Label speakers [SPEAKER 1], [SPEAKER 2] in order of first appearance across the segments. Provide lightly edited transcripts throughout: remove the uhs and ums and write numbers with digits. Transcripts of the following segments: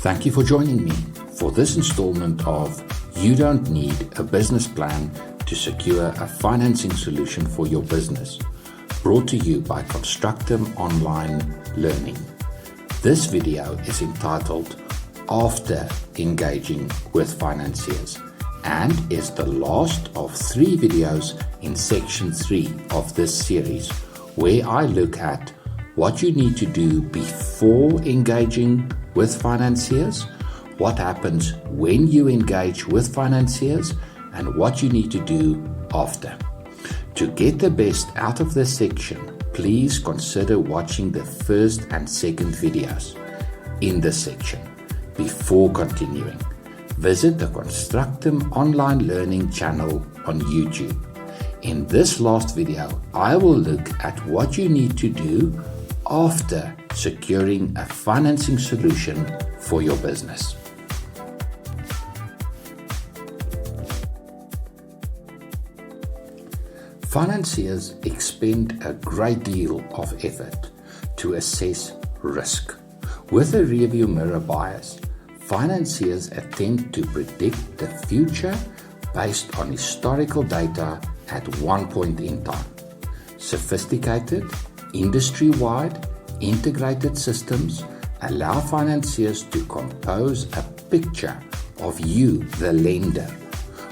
[SPEAKER 1] Thank you for joining me for this installment of You Don't Need a Business Plan to Secure a Financing Solution for Your Business, brought to you by Constructum Online Learning. This video is entitled After Engaging with Financiers and is the last of 3 videos in section 3 of this series, where I look at what you need to do before engaging with financiers, what happens when you engage with financiers, and what you need to do after. To get the best out of this section, please consider watching the first and second videos in this section before continuing. Visit the Constructum Online Learning channel on YouTube. In this last video, I will look at what you need to do after securing a financing solution for your business. Financiers expend a great deal of effort to assess risk. With a rearview mirror bias, financiers attempt to predict the future based on historical data at one point in time. Sophisticated, industry-wide, integrated systems allow financiers to compose a picture of you, the lender.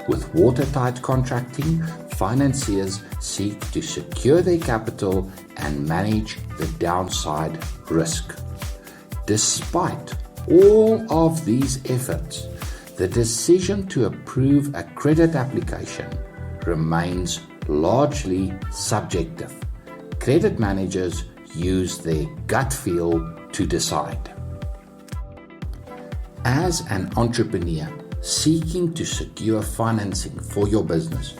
[SPEAKER 1] With watertight contracting, financiers seek to secure their capital and manage the downside risk. Despite all of these efforts, the decision to approve a credit application remains largely subjective. Credit managers use their gut feel to decide. As an entrepreneur seeking to secure financing for your business,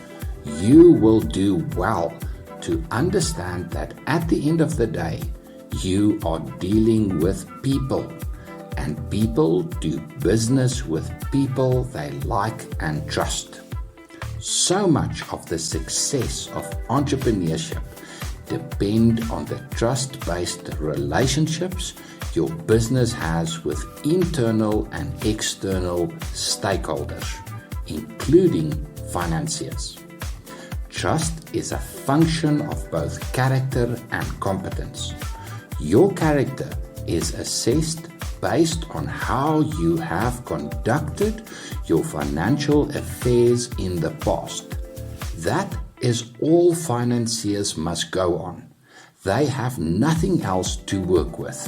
[SPEAKER 1] you will do well to understand that at the end of the day, you are dealing with people, and people do business with people they like and trust. So much of the success of entrepreneurship depend on the trust-based relationships your business has with internal and external stakeholders, including financiers. Trust is a function of both character and competence. Your character is assessed based on how you have conducted your financial affairs in the past. That is all financiers must go on. They have nothing else to work with.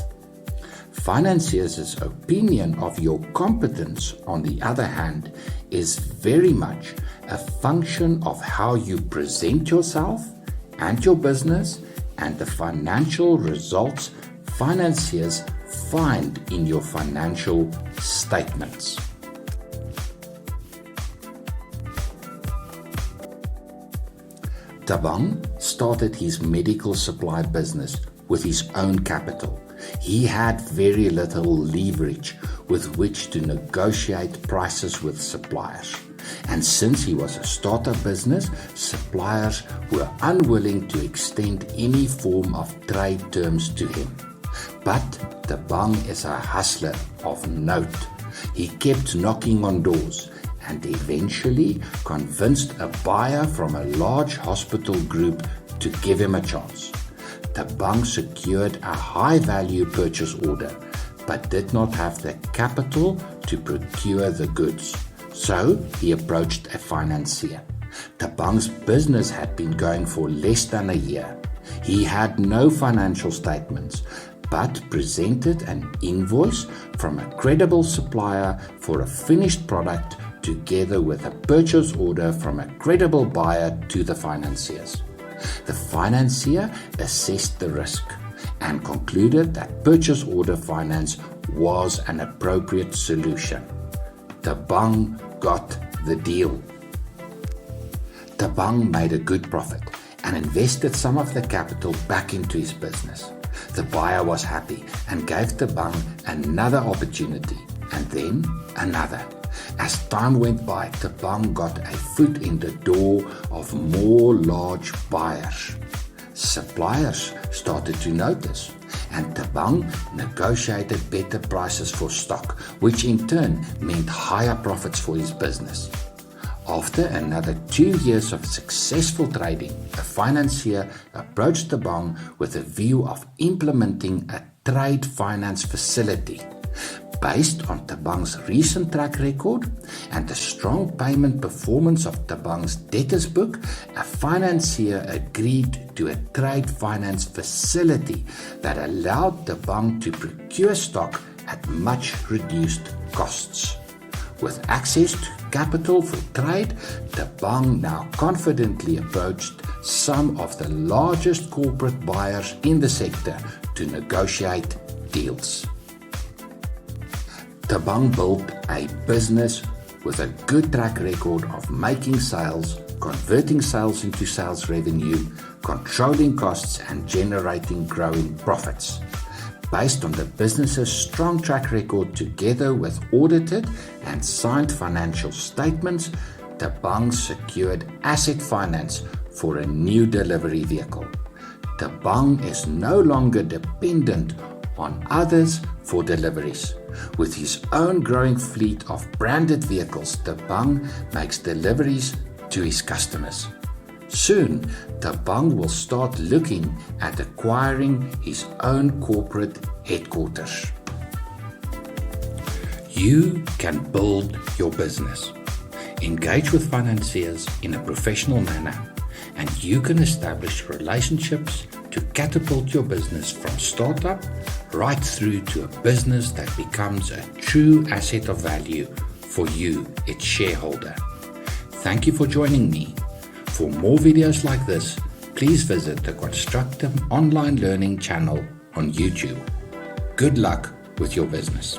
[SPEAKER 1] Financiers' opinion of your competence, on the other hand, is very much a function of how you present yourself and your business and the financial results financiers find in your financial statements. Thabang started his medical supply business with his own capital. He had very little leverage with which to negotiate prices with suppliers. And since he was a startup business, suppliers were unwilling to extend any form of trade terms to him. But Thabang is a hustler of note. He kept knocking on doors and eventually convinced a buyer from a large hospital group to give him a chance. Thabang secured a high-value purchase order, but did not have the capital to procure the goods. So he approached a financier. Thabang's business had been going for less than a year. He had no financial statements, but presented an invoice from a credible supplier for a finished product together with a purchase order from a credible buyer to the financiers. The financier assessed the risk and concluded that purchase order finance was an appropriate solution. Thabang got the deal. Thabang made a good profit and invested some of the capital back into his business. The buyer was happy and gave Thabang another opportunity, and then another. As time went by, Thabang got a foot in the door of more large buyers. Suppliers started to notice, and Tabang negotiated better prices for stock, which in turn meant higher profits for his business. After another 2 years of successful trading, a financier approached Tabang with a view of implementing a trade finance facility. Based on Tabang's recent track record and the strong payment performance of Tabang's debtors book, a financier agreed to a trade finance facility that allowed Tabang to procure stock at much reduced costs. With access to capital for trade, Tabang now confidently approached some of the largest corporate buyers in the sector to negotiate deals. Tabang built a business with a good track record of making sales, converting sales into sales revenue, controlling costs, and generating growing profits. Based on the business's strong track record together with audited and signed financial statements, Tabang secured asset finance for a new delivery vehicle. Tabang is no longer dependent on others for deliveries. With his own growing fleet of branded vehicles, Tabang makes deliveries to his customers. Soon, Tabang will start looking at acquiring his own corporate headquarters. You can build your business. Engage with financiers in a professional manner, and you can establish relationships to catapult your business from startup right through to a business that becomes a true asset of value for you, its shareholder. Thank you for joining me. For more videos like this, please visit the Constructive Online Learning channel on YouTube. Good luck with your business.